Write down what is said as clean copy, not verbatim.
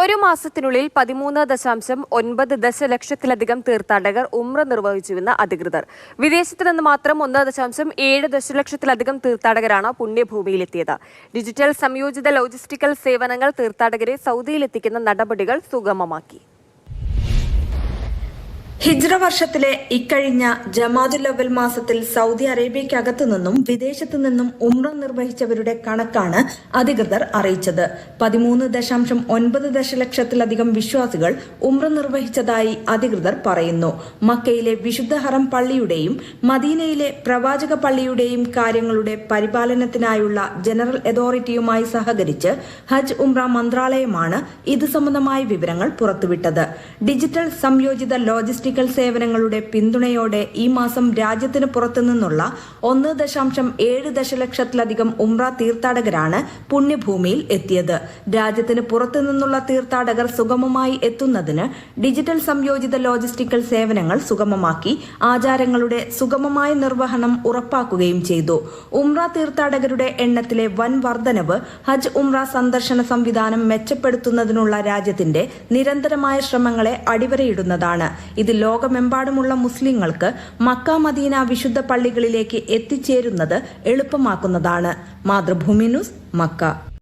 ഒരു മാസത്തിനുള്ളിൽ 13.9 ദശലക്ഷത്തിലധികം തീർത്ഥാടകർ ഉംറ നിർവഹിച്ചുവെന്ന് അധികൃതർ. വിദേശത്ത് നിന്ന് മാത്രം 1.7 ദശലക്ഷത്തിലധികം തീർത്ഥാടകരാണ് പുണ്യഭൂമിയിലെത്തിയത്. ഡിജിറ്റൽ സംയോജിത ലോജിസ്റ്റിക്കൽ സേവനങ്ങൾ തീർത്ഥാടകരെ സൗദിയിലെത്തിക്കുന്ന നടപടികൾ സുഗമമാക്കി. ഹിജ്റ വർഷത്തിലെ ഇക്കഴിഞ്ഞ ജമാദുൽ അവൽ മാസത്തിൽ സൗദി അറേബ്യയ്ക്കകത്തു നിന്നും വിദേശത്തു നിന്നും ഉംറ നിർവഹിച്ചവരുടെ കണക്കാണ് അധികൃതർ അറിയിച്ചത്. 13.9 ദശലക്ഷത്തിലധികം വിശ്വാസികൾ ഉംറ നിർവഹിച്ചതായി അധികൃതർ പറയുന്നു. മക്കയിലെ വിശുദ്ധ ഹറം പള്ളിയുടെയും മദീനയിലെ പ്രവാചക പള്ളിയുടെയും കാര്യങ്ങളുടെ പരിപാലനത്തിനായുള്ള ജനറൽ അതോറിറ്റിയുമായി സഹകരിച്ച് ഹജ്ജ് ഉംറ മന്ത്രാലയമാണ് ഇത് സംബന്ധമായ വിവരങ്ങൾ പുറത്തുവിട്ടത്. ഡിജിറ്റൽ സംയോജിത ലോജിസ്റ്റിക് സേവനങ്ങളുടെ പിന്തുണയോടെ ഈ മാസം രാജ്യത്തിന് പുറത്തുനിന്നുള്ള 1.7 ദശലക്ഷത്തിലധികം ഉംറ തീർത്ഥാടകരാണ് പുണ്യഭൂമിയിൽ എത്തിയത്. രാജ്യത്തിന് പുറത്തുനിന്നുള്ള തീർത്ഥാടകർ സുഗമമായി എത്തുന്നതിന് ഡിജിറ്റൽ സംയോജിത ലോജിസ്റ്റിക്കൽ സേവനങ്ങൾ സുഗമമാക്കി ആചാരങ്ങളുടെ സുഗമമായ നിർവഹണം ഉറപ്പാക്കുകയും ചെയ്തു. ഉംറ തീർത്ഥാടകരുടെ എണ്ണത്തിലെ വൻ വർധനവ് ഹജ്ജ് ഉംറ സന്ദർശന സംവിധാനം മെച്ചപ്പെടുത്തുന്നതിനുള്ള രാജ്യത്തിന്റെ നിരന്തരമായ ശ്രമങ്ങളെ അടിവരയിടുന്നതാണ്. ഇത് ലോകമെമ്പാടുമുള്ള മുസ്ലിങ്ങൾക്ക് മക്ക മദീന വിശുദ്ധ പള്ളികളിലേക്ക് എത്തിച്ചേരുന്നത് എളുപ്പമാക്കുന്നതാണ്. Mathrubhumi news, Mecca.